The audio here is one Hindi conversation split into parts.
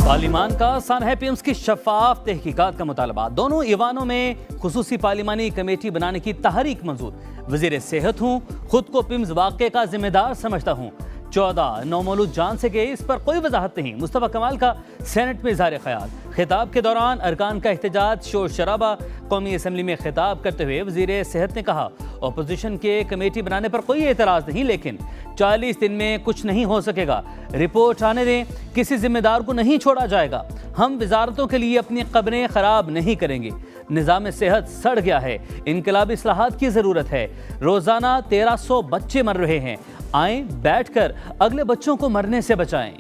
पार्लिमान का सानहा पिम्स की शफाफ तहकीकात का मुतालबा। दोनों ईवानों में खुसूसी पार्लिमानी कमेटी बनाने की तहरीक मंजूर। वजीर सेहत हूँ, खुद को पिम्स वाक़े का जिम्मेदार समझता हूँ। 14 नौमौलूद जान से गए, इस पर कोई वजाहत नहीं। मुस्तफा कमाल का सेनेट में इज़हार ख्याल। खिताब के दौरान अरकान का एहतजाज, शोर शराबा। कौमी असम्बली में खिताब करते हुए वजीर सेहत ने कहा, अपोजिशन के कमेटी बनाने पर कोई एतराज़ नहीं, लेकिन 40 दिन में कुछ नहीं हो सकेगा। रिपोर्ट आने दें, किसी जिम्मेदार को नहीं छोड़ा जाएगा। हम वजारतों के लिए अपनी कब्रें खराब नहीं करेंगे। निज़ाम सेहत सड़ गया है, इनकलाबी इस्लाहात की ज़रूरत है। रोज़ाना 1300 बच्चे मर रहे हैं। आएँ बैठकर अगले बच्चों को मरने से बचाएं।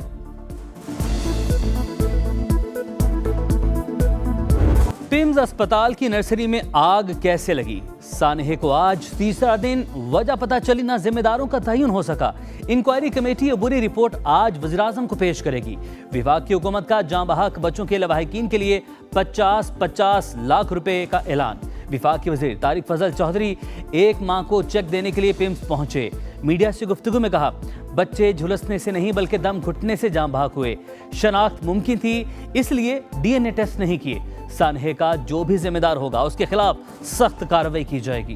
पिम्स अस्पताल की नर्सरी में आग कैसे लगी? सानहे को आज तीसरा दिन, वजह पता चली ना जिम्मेदारों का तयन हो सका। इंक्वायरी कमेटी अबूरी रिपोर्ट आज वज़ीर-ए-आज़म को पेश करेगी। विभाग की हुकूमत का जाँ बहक बच्चों के लवाहिकीन के लिए 50-50 लाख रुपए का ऐलान। विभाग के वज़ीर तारिक फजल चौधरी 1 माह को चेक देने के लिए पिम्स पहुंचे। मीडिया से गुफ्तगू में कहा, बच्चे झुलसने से नहीं बल्कि दम घुटने से जाँ बहक हुए। शनाख्त मुमकिन थी, इसलिए डीएनए टेस्ट नहीं किए। सानहे का जो भी जिम्मेदार होगा उसके खिलाफ सख्त कार्रवाई की जाएगी।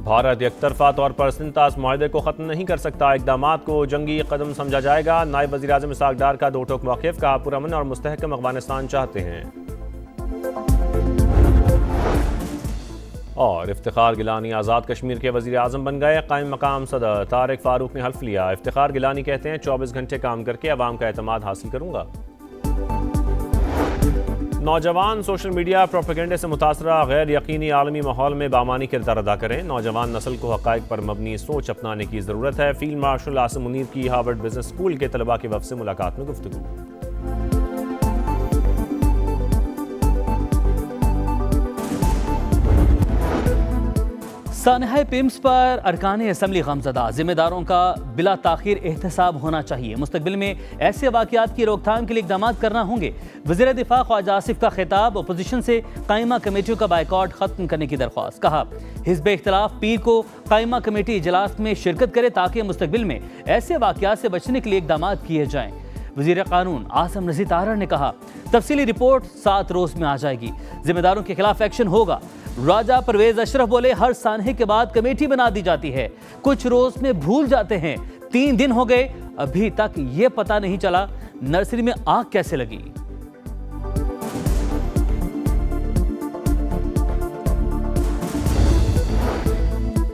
भारत एकतरफा तौर पर सिंतास मुआहदे को खत्म नहीं कर सकता। इक़दामात को जंगी कदम समझा जाएगा। नायब वज़ीर-ए-आज़म इसहाक़ डार का दो टोक मौक़िफ़। कहा, पुरअमन और मुस्तहकम अफ़ग़ानिस्तान चाहते हैं। और इफ्तिखार गिलानी आज़ाद कश्मीर के वज़ीर-ए-आज़म बन गए। कायम मकाम सदर तारिक फ़ारूक ने हल्फ लिया। इफ्तिखार गिलानी कहते हैं, 24 घंटे काम करके अवाम का एतमाद हासिल करूँगा। नौजवान सोशल मीडिया प्रोपेगेंडे से मुतासरा गैर यकीनी आलमी माहौल में बामानी किरदार अदा करें। नौजवान नस्ल को हक़ाइक़ पर मबनी सोच अपनाने की ज़रूरत है। फील्ड मार्शल आसिम मुनीर की हार्वर्ड बिजनेस स्कूल के तलबा के वफ़द से मुलाकात में गुफ्तगू। सानहा पिम्स पर अरकान असम्बली गमज़दा। जिम्मेदारों का बिला ताख़ीर एहतसाब होना चाहिए। मुस्तक़बिल में ऐसे वाक़यात की रोकथाम के लिए इक़दाम करना होंगे। वज़ीर दिफ़ा ख्वाजा आसिफ का खिताब। अपोजिशन से कायमा कमेटियों का बाइकआउट ख़त्म करने की दरख्वास्त। कहा, हिज़्ब इख्तिलाफ पीर को कायमा कमेटी इजलास में शिरकत करे ताकि मुस्तक़बिल में ऐसे वाक़यात से बचने के लिए इक़दाम किए जाएँ। वज़ीर क़ानून आसम नज़ीर तारर ने कहा, तफसीली रिपोर्ट 7 रोज़ में आ जाएगी। जिम्मेदारों के खिलाफ एक्शन होगा। राजा परवेज अशरफ बोले, हर सानहे के बाद कमेटी बना दी जाती है, कुछ रोज में भूल जाते हैं। 3 दिन हो गए, अभी तक ये पता नहीं चला नर्सरी में आग कैसे लगी।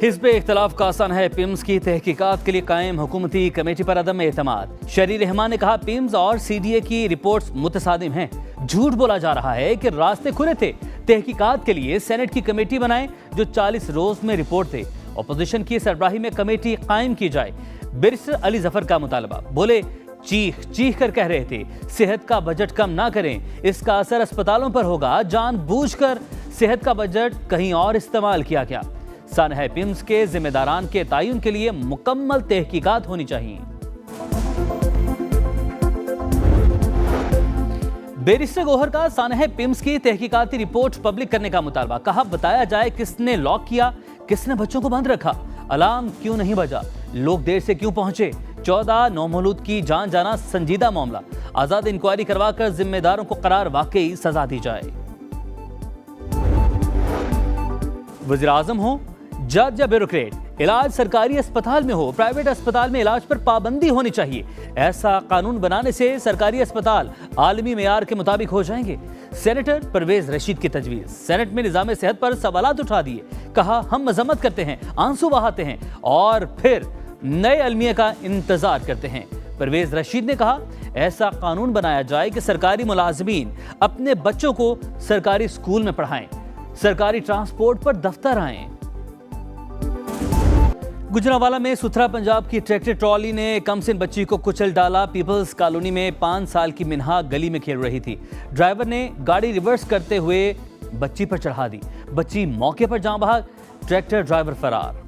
हिज़्ब इख्तिलाफ का सानहा पिम्स की तहकीकात के लिए कायम हुकूमती कमेटी पर अदम एतमाद। शरीर रहमान ने कहा, पिम्स और सीडीए की रिपोर्ट्स मुतसादिम हैं। झूठ बोला जा रहा है कि रास्ते खुले थे। तहकीकात के लिए सेनेट की कमेटी बनाएं जो 40 रोज में रिपोर्ट दे। अपोजिशन की सरबराही में कमेटी कायम की जाए। बैरिस्टर अली जफर का मुतालबा। बोले, चीख चीख कर कह रहे थे सेहत का बजट कम ना करें, इसका असर अस्पतालों पर होगा। जानबूझकर सेहत का बजट कहीं और इस्तेमाल किया गया। सानहा पिम्स के जिम्मेदारान के तयन के लिए मुकम्मल तहकीकात होनी चाहिए। बैरिस्टर गौहर का सानहा पिम्स की तहकीकाती रिपोर्ट पब्लिक करने का मुतालबा। कहा, बताया जाए किसने लॉक किया, किसने बच्चों को बंद रखा, अलार्म क्यों नहीं बजा, लोग देर से क्यों पहुंचे। 14 नौमौलूद की जान जाना संजीदा मामला। आजाद इंक्वायरी करवाकर जिम्मेदारों को करार वाकई सजा दी जाए। वज़ीर-ए-आज़म हो, जज या ब्यूरोक्रेट, इलाज सरकारी अस्पताल में हो, प्राइवेट अस्पताल में इलाज पर पाबंदी होनी चाहिए। ऐसा कानून बनाने से सरकारी अस्पताल आलमी मेयार के मुताबिक हो जाएंगे। सेनेटर परवेज रशीद की तजवीज़। सेनेट में निज़ाम सेहत पर सवालात उठा दिए। कहा, हम मजम्मत करते हैं, आंसू बहाते हैं और फिर नए अलमिया का इंतजार करते हैं। परवेज रशीद ने कहा, ऐसा कानून बनाया जाए कि सरकारी मुलाजमीन अपने बच्चों को सरकारी स्कूल में पढ़ाएं, सरकारी ट्रांसपोर्ट पर दफ्तर आएं। गुजरांवाला में सुथरा पंजाब की ट्रैक्टर ट्रॉली ने कमसिन बच्ची को कुचल डाला। पीपल्स कॉलोनी में 5 साल की मिन्हा गली में खेल रही थी। ड्राइवर ने गाड़ी रिवर्स करते हुए बच्ची पर चढ़ा दी। बच्ची मौके पर जान बहक, ट्रैक्टर ड्राइवर फरार।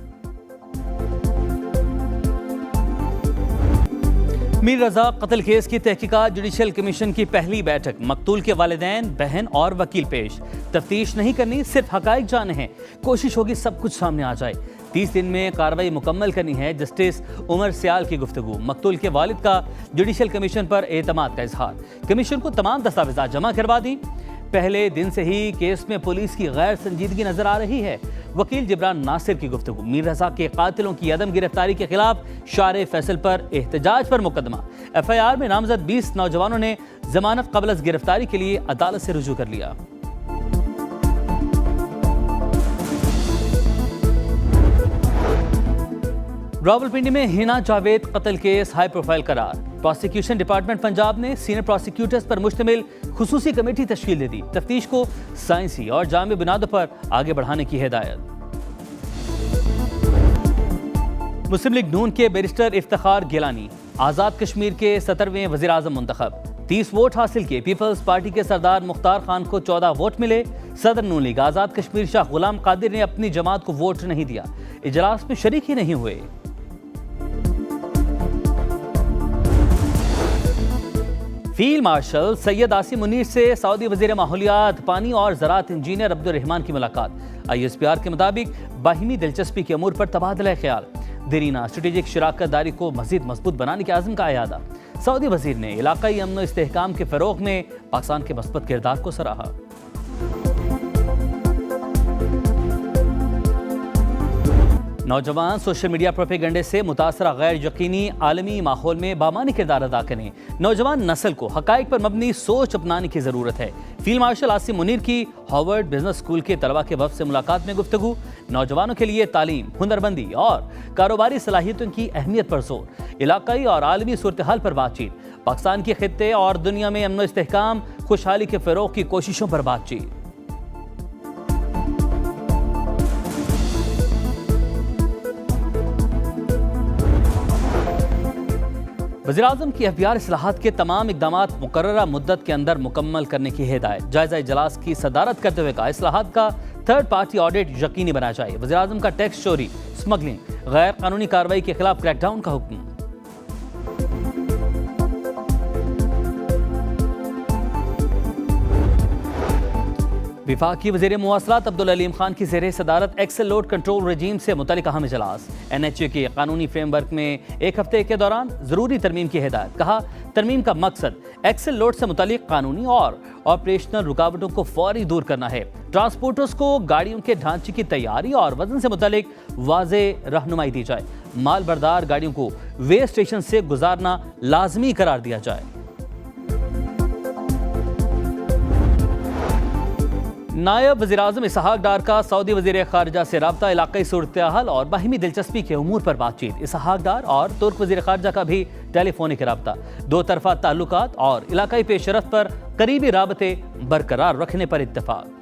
मीर रजा कत्ल केस की तहकीकात। जुडिशल कमीशन की पहली बैठक। मकतूल के वालिदैन, बहन और वकील पेश। तफ्तीश नहीं करनी, सिर्फ हकाइक जानने हैं। कोशिश होगी सब कुछ सामने आ जाए। 30 दिन में कार्रवाई मुकम्मल करनी है। जस्टिस उमर सियाल की गुफ्तगू। मकतूल के वालिद का जुडिशल कमीशन पर एतमाद का इजहार। कमीशन को तमाम दस्तावेज़ात जमा करवा दी। पहले दिन से ही केस में पुलिस की गैर संजीदगी नजर आ रही है। वकील जिब्रान नासिर की गुफ्तगू। मीर रजा के कातिलों की अदम गिरफ्तारी के खिलाफ शारे फैसल पर एहतजाज पर मुकदमा। FIR में नामजद 20 नौजवानों ने जमानत कबल अज़ गिरफ्तारी के लिए अदालत से रुजू कर लिया। रावलपिंडी में हिना जावेद कत्ल केस हाई प्रोफाइल करार। प्रोसिक्यूशन डिपार्टमेंट पंजाब ने सीनियर प्रोसिक्यूटर्स पर मुश्तमिल खुसूसी कमेटी तश्कील दे दी। तफ्तीश को साइंसी और जामी बुनियादों पर आगे बढ़ाने की हिदायत। मुस्लिम लीग नून के बैरिस्टर इफ्तिखार गिलानी आज़ाद कश्मीर के 17वें वज़ीर आज़म मुंतखब। 30 वोट हासिल किए। पीपल्स पार्टी के सरदार मुख्तार खान को 14 वोट मिले। सदर नून लीग आज़ाद कश्मीर शाह गुलाम कादिर ने अपनी जमात को वोट नहीं दिया। इजलास में शरीक ही नहीं हुए। फील्ड मार्शल सैयद आसिम मुनीर से सऊदी वजीर माहौलियात, पानी और ज़राअत इंजीनियर अब्दुर्रहमान की मुलाकात। ISPR के मुताबिक बाहिमी दिलचस्पी के अमूर पर तबादला ख्याल। देरीना स्ट्रेटेजिक शराकत दारी को मजीद मजबूत बनाने के आज़म का अयादा। सऊदी वजीर ने इलाकाई अमन व इस्तेहकाम के फ़रोग़ में पाकिस्तान के मस्बत किरदार को सराहा। नौजवान सोशल मीडिया प्रोपेगेंडे से मुतासरा गैर यकीनी आलमी माहौल में बामानी किरदार अदा करें। नौजवान नस्ल को हकाइक पर मबनी सोच अपनाने की ज़रूरत है। फील्ड मार्शल आसिम मुनीर की हार्वर्ड बिजनेस स्कूल के तलबा के वफ़द से मुलाकात में गुफ्तगू। नौजवानों के लिए तालीम, हुनरबंदी और कारोबारी सलाहियतों की अहमियत पर जोर। इलाकाई और आलमी सूरत हाल पर बातचीत। पाकिस्तान के खित्ते और दुनिया में अमन व इस्तेहकाम, खुशहाली के फ़रोग़ की कोशिशों पर बातचीत। वज़ीर-ए-आज़म की FBR इस्लाहात के तमाम इक़दामात मुकर्ररा मुद्दत के अंदर मुकम्मल करने की हिदायत। जायज़ा इजलास की सदारत करते हुए कहा, इस्लाहात का थर्ड पार्टी ऑडिट यकीनी बनाया जाए। वज़ीर-ए-आज़म का टैक्स चोरी, स्मगलिंग, गैर कानूनी कार्रवाई के खिलाफ क्रैकडाउन का हुक्म। विफाकी वज़ीर मुवासलात अब्दुल अलीम खान की ज़ेरे सदारत एक्सेल लोड कंट्रोल रजीम से मुतल्लिक़ अहम इजलास। NHA के कानूनी फ्रेमवर्क में एक हफ्ते के दौरान ज़रूरी तरमीम की हिदायत। कहा, तरमीम का मकसद एक्सेल लोड से मुतल्लिक़ कानूनी और ऑपरेशनल रुकावटों को फौरी दूर करना है। ट्रांसपोर्टर्स को गाड़ियों के ढांचे की तैयारी और वजन से मुतल्लिक़ वाज़ेह रहनुमाई दी जाए। माल बरदार गाड़ियों को वे स्टेशन से गुजारना लाजमी करार दिया जाए। नायब वज़ीर-ए-आज़म इसहाक डार का सऊदी वज़ीर ख़ारिजा से रब्ता। इलाक़ाई सूरत हाल और बाहिमी दिलचस्पी के उमूर पर बातचीत। इसहाक डार और तुर्क वज़ीर ख़ारिजा का भी टेलीफोनिक रब्ता। दो तरफ़ा ताल्लुकात और इलाक़ाई पेशरफ्त पर करीबी राबते बरकरार रखने पर इत्तफ़ाक़।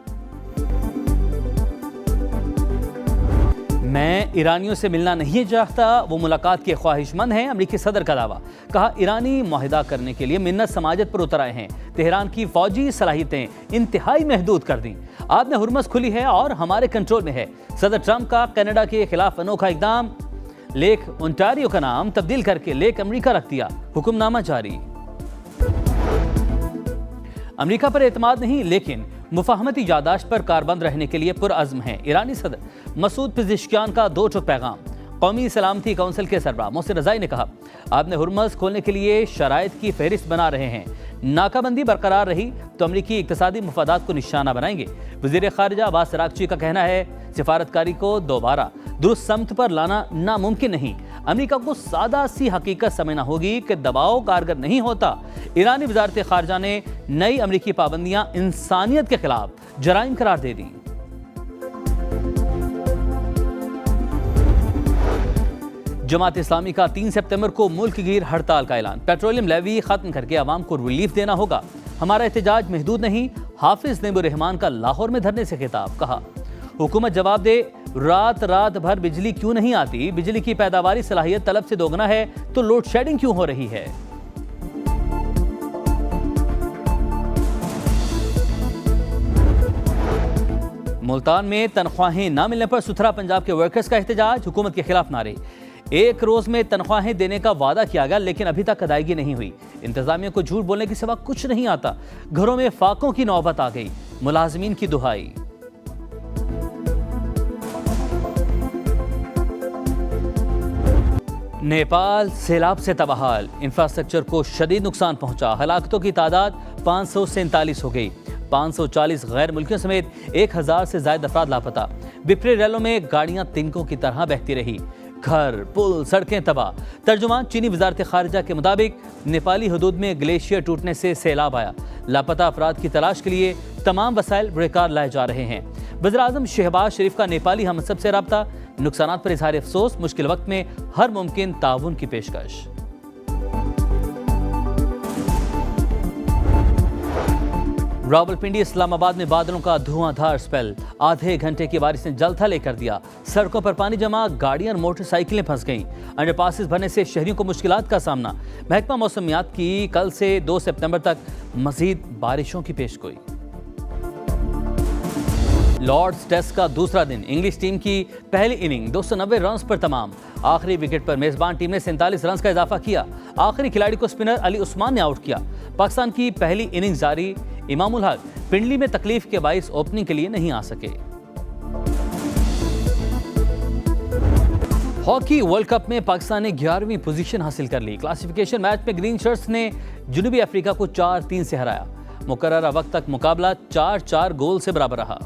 मैं ईरानियों से मिलना नहीं चाहता, वो मुलाकात के ख्वाहिशमंद हैं। अमरीकी सदर का दावा। कहा, ईरानी मुआहिदा करने के लिए मिन्नत समाजत पर उतर आए हैं। तेहरान की फौजी सलाहियतें इंतहाई महदूद कर दी। आपने हुर्मस खुली है और हमारे कंट्रोल में है। सदर ट्रंप का कनाडा के खिलाफ अनोखा इकदाम। लेक ओंटारियो का नाम तब्दील करके लेक अमरीका रख दिया। हुक्मनामा जारी। अमरीका पर एतमाद नहीं, लेकिन मुफाहमती यादाश्त पर कारबंद रहने के लिए पुरअज़्म है। ईरानी सदर मसूद पिज़ेश्कियान का दो टुक पैगाम। कौमी सलामती काउंसिल के सरबराह मोहसिन रज़ाई ने कहा, आपने हुर्मस खोलने के लिए शराइत की फहरिस्त बना रहे हैं। नाकाबंदी बरकरार रही तो अमरीकी इक़्तिसादी मुफादात को निशाना बनाएंगे। वज़ीर ख़ारिजा अब्बास अराग़ची का कहना है, सिफारतकारी को दोबारा दुरुस्त समत पर लाना नामुमकिन नहीं। अमरीका को सादा सी हकीकत समझना होगी कि दबाव कारगर नहीं होता। ईरानी वज़ारत ख़ारिजा ने नई अमरीकी पाबंदियां इंसानियत के खिलाफ जराइम करार दे दी। जमात इस्लामी का 3 सितंबर को मुल्क गिर हड़ताल का ऐलान। पेट्रोलियम लेवी खत्म करके आवाम को रिलीफ देना होगा। हमारा एहतजाज महदूद नहीं। हाफिज नईमुर रहमान का लाहौर में धरने से खिताब। कहा, हुकूमत जवाब दे, रात भर बिजली क्यों नहीं आती? बिजली की पैदावारी सलाहियत तलब से दोगुना है तो लोड शेडिंग क्यों हो रही है? मुल्तान में तनख्वाहें न मिलने पर सुथरा पंजाब के वर्कर्स का एहतजाज। हुकूमत के खिलाफ नारे। एक रोज में तनख्वाहें देने का वादा किया गया, लेकिन अभी तक अदायगी नहीं हुई। इंतजामिया को झूठ बोलने के सिवा कुछ नहीं आता। घरों में फाकों की नौबत आ गई। मुलाजमीन की दुहाई। नेपाल सैलाब से तबाहाल, इंफ्रास्ट्रक्चर को शदीद नुकसान पहुंचा। हलाकतों की तादाद 547 हो गई। 540 गैर मुल्कियों समेत 1000 से ज्यादा अफराद लापता। बिफरे रेलों में गाड़ियां तिनकों की तरह बहती रही। घर, पुल, सड़कें तबाह। तर्जुमान चीनी वजारत खारिजा के मुताबिक नेपाली हदूद में ग्लेशियर टूटने से सैलाब आया। लापता अफराद की तलाश के लिए तमाम वसाइल बेकार लाए जा रहे हैं। वज़ीर-ए-आज़म शहबाज शरीफ का नेपाली हमसब से रब्ता, नुकसानात पर इजहार अफसोस, मुश्किल वक्त में हर मुमकिन ताउन की पेशकश। रावलपिंडी इस्लामाबाद में बादलों का धुआंधार स्पेल, आधे घंटे की बारिश ने जलथा लेकर दिया। सड़कों पर पानी जमा, गाड़ियां और मोटरसाइकिलें फंस गईं। अंडरपासेस भरने से शहरियों को मुश्किलात का सामना। महकमा मौसमियात की कल से 2 सितंबर तक मजीद बारिशों की पेशगोई। लॉर्ड्स टेस्ट का दूसरा दिन, इंग्लिश टीम की पहली इनिंग 290 रन पर तमाम। आखिरी विकेट पर मेजबान टीम ने 47 रन का इजाफा किया। आखिरी खिलाड़ी को स्पिनर अली उस्मान ने आउट किया। पाकिस्तान की पहली इनिंग जारी, इमामुल हक पिंडली में तकलीफ के बाइस ओपनिंग के लिए नहीं आ सके। हॉकी वर्ल्ड कप में पाकिस्तान ने 11वीं पोजीशन हासिल कर ली। क्लासिफिकेशन मैच में ग्रीन शर्ट्स ने जनूबी अफ्रीका को 4-3 से हराया। मुकर्ररा वक्त तक मुकाबला 4-4 गोल से बराबर रहा।